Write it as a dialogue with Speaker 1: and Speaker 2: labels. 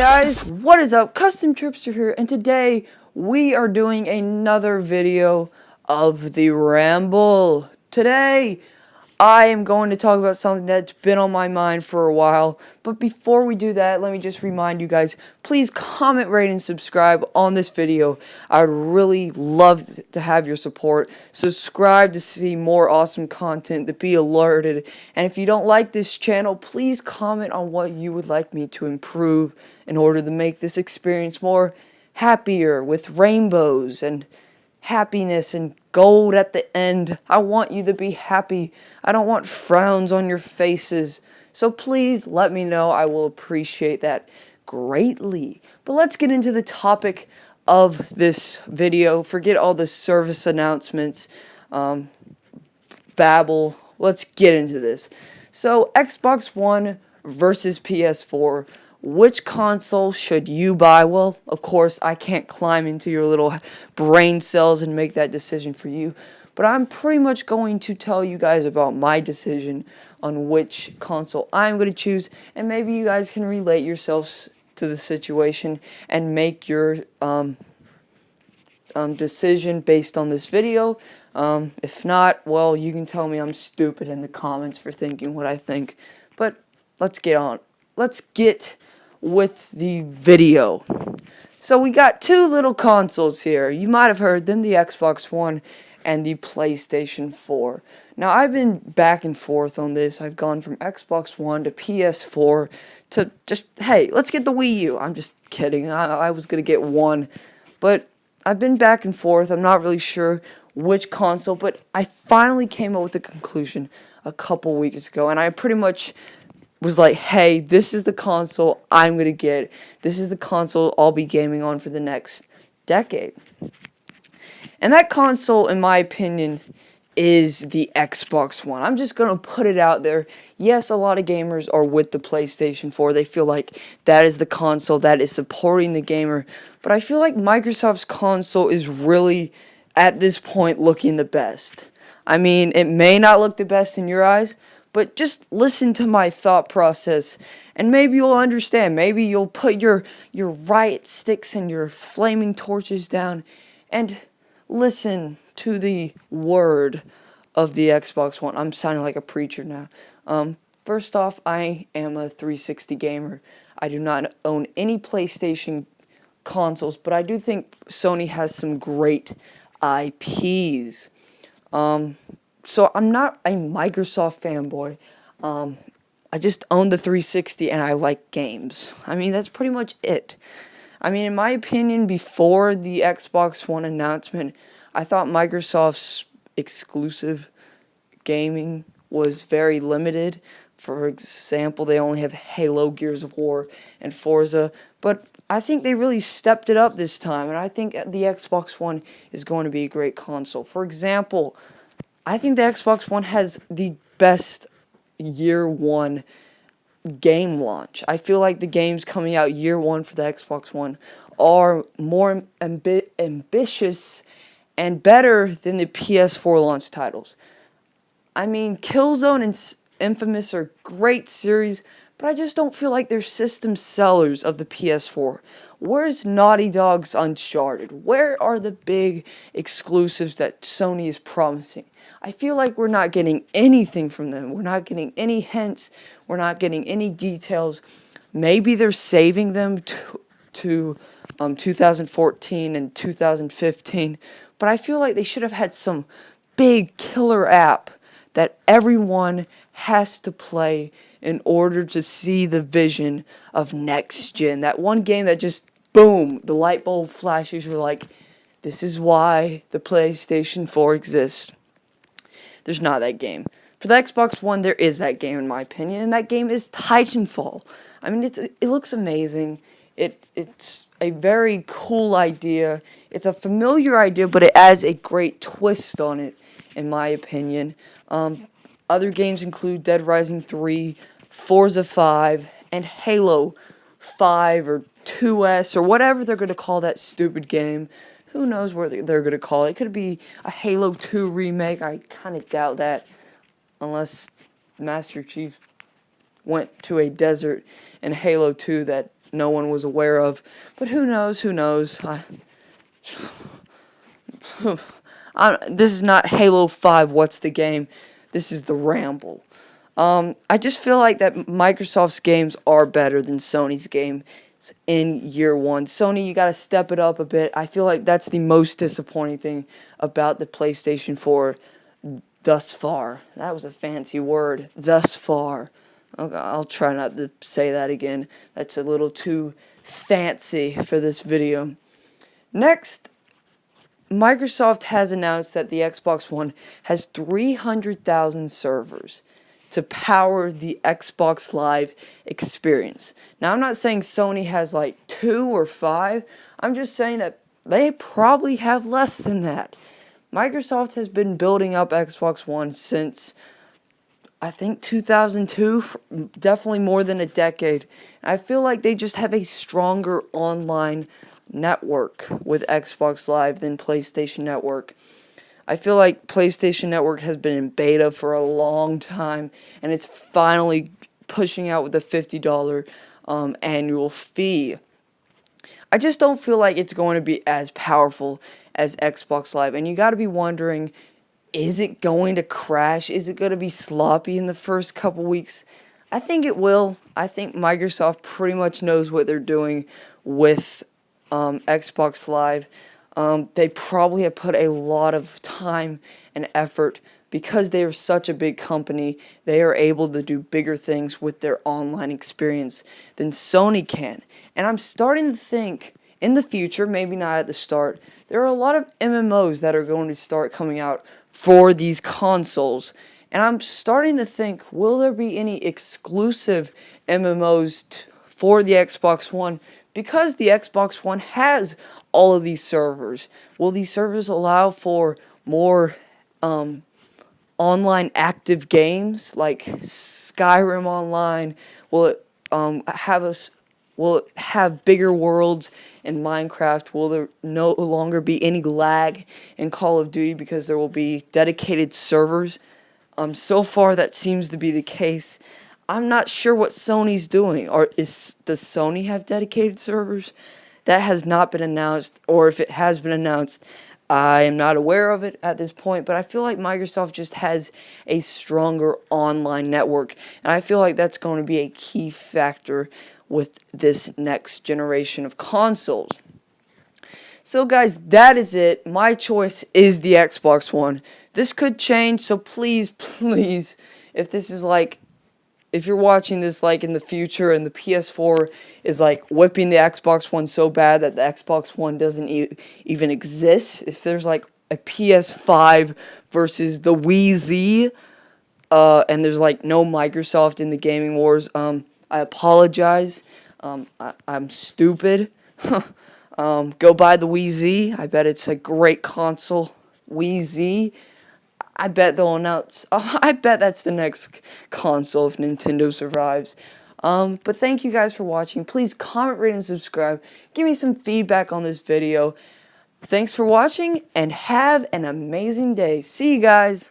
Speaker 1: guys, what is up? CustomTrippster here, and today we are doing another video of the Ramble. Today, I am going to talk about something that's been on my mind for a while, but before we do that, let me just remind you guys, please comment, rate, and subscribe on this video. I would really love to have your support. Subscribe to see more awesome content, to be alerted, and if you don't like this channel, please comment on what you would like me to improve in order to make this experience more happier, with rainbows and happiness and gold at the end. I want you to be happy. I don't want frowns on your faces. So please let me know. I will appreciate that greatly. But let's get into the topic of this video. Forget all the service announcements, babble. Let's get into this. So Xbox One versus PS4. Which console should you buy? Well, of course, I can't climb into your little brain cells and make that decision for you. But I'm pretty much going to tell you guys about my decision on which console I'm going to choose. And maybe you guys can relate yourselves to the situation and make your decision based on this video. If not, well, you can tell me I'm stupid in the comments for thinking what I think. But let's get on. Let's get with the video. So we got two little consoles here. You might have heard them, the Xbox One and the PlayStation 4. Now I've been back and forth on this. I've gone from Xbox One to PS4 to just, hey, let's get the Wii U. I'm just kidding. I was going to get one. But I've been back and forth. I'm not really sure which console, but I finally came up with a conclusion a couple weeks ago, and I pretty much was like, hey, this is the console I'm going to get. This is the console I'll be gaming on for the next decade. And that console, in my opinion, is the Xbox One. I'm just going to put it out there. Yes, a lot of gamers are with the PlayStation 4. They feel like that is the console that is supporting the gamer. But I feel like Microsoft's console is really, at this point, looking the best. I mean, it may not look the best in your eyes, but just listen to my thought process, and maybe you'll understand. Maybe you'll put your riot sticks and your flaming torches down, and listen to the word of the Xbox One. I'm sounding like a preacher now. First off, I am a 360 gamer. I do not own any PlayStation consoles, but I do think Sony has some great IPs. So I'm not a Microsoft fanboy. I just own the 360 and I like games. I mean, that's pretty much it. I mean, in my opinion, before the Xbox One announcement, I thought Microsoft's exclusive gaming was very limited. For example, they only have Halo, Gears of War, and Forza. But I think they really stepped it up this time, and I think the Xbox One is going to be a great console. For example, I think the Xbox One has the best year one game launch. I feel like the games coming out year one for the Xbox One are more ambitious and better than the PS4 launch titles. I mean, Killzone and Infamous are great series, but I just don't feel like they're system sellers of the PS4. Where's Naughty Dog's Uncharted? Where are the big exclusives that Sony is promising? I feel like we're not getting anything from them. We're not getting any hints. We're not getting any details. Maybe they're saving them to 2014 and 2015. But I feel like they should have had some big killer app that everyone has to play in order to see the vision of next gen. That one game that just, boom, the light bulb flashes. You're like, this is why the PlayStation 4 exists. There's not that game. For the Xbox One, there is that game, in my opinion, and that game is Titanfall. I mean, it looks amazing. It's a very cool idea. It's a familiar idea, but it adds a great twist on it, in my opinion. Other games include Dead Rising 3, Forza 5, and Halo 5 or 2S or whatever they're going to call that stupid game. Who knows what they're going to call it. It could be a Halo 2 remake. I kind of doubt that, unless Master Chief went to a desert in Halo 2 that no one was aware of. But who knows? Who knows? This is not Halo 5. What's the game? This is the Ramble. I just feel like that Microsoft's games are better than Sony's games in year one. Sony, you gotta step it up a bit. I feel like that's the most disappointing thing about the PlayStation 4 thus far. That was a fancy word. Thus far. Okay, I'll try not to say that again. That's a little too fancy for this video. Next, Microsoft has announced that the Xbox One has 300,000 servers to power the Xbox Live experience. Now, I'm not saying Sony has like 2 or 5. I'm just saying that they probably have less than that. Microsoft has been building up Xbox One since, I think, 2002, definitely more than a decade. I feel like they just have a stronger online network with Xbox Live than PlayStation Network. I feel like PlayStation Network has been in beta for a long time, and it's finally pushing out with the $50 annual fee. I just don't feel like it's going to be as powerful as Xbox Live, and you got to be wondering, is it going to crash? Is it going to be sloppy in the first couple weeks? I think it will. I think Microsoft pretty much knows what they're doing with Xbox Live. They probably have put a lot of time and effort because they are such a big company. They are able to do bigger things with their online experience than Sony can. And I'm starting to think in the future, maybe not at the start, there are a lot of MMOs that are going to start coming out for these consoles. And I'm starting to think, will there be any exclusive MMOs for the Xbox One? Because the Xbox One has all of these servers, will these servers allow for more online active games like Skyrim Online? Will it will it have bigger worlds in Minecraft? Will there no longer be any lag in Call of Duty because there will be dedicated servers? So far that seems to be the case. I'm not sure what Sony's doing. Does Sony have dedicated servers? That has not been announced, or if it has been announced, I am not aware of it at this point, but I feel like Microsoft just has a stronger online network, and I feel like that's going to be a key factor with this next generation of consoles. So guys, that is it. My choice is the Xbox One. This could change, so please, if this is like, if you're watching this like in the future and the PS4 is like whipping the Xbox One so bad that the Xbox One doesn't even exist, if there's like a PS5 versus the Wii Z, and there's like no Microsoft in the gaming wars, I apologize. I'm stupid. Go buy the Wii Z. I bet it's a great console. Wii Z. I bet they'll announce. I bet that's the next console if Nintendo survives. But thank you guys for watching. Please comment, rate, and subscribe. Give me some feedback on this video. Thanks for watching, and have an amazing day. See you guys.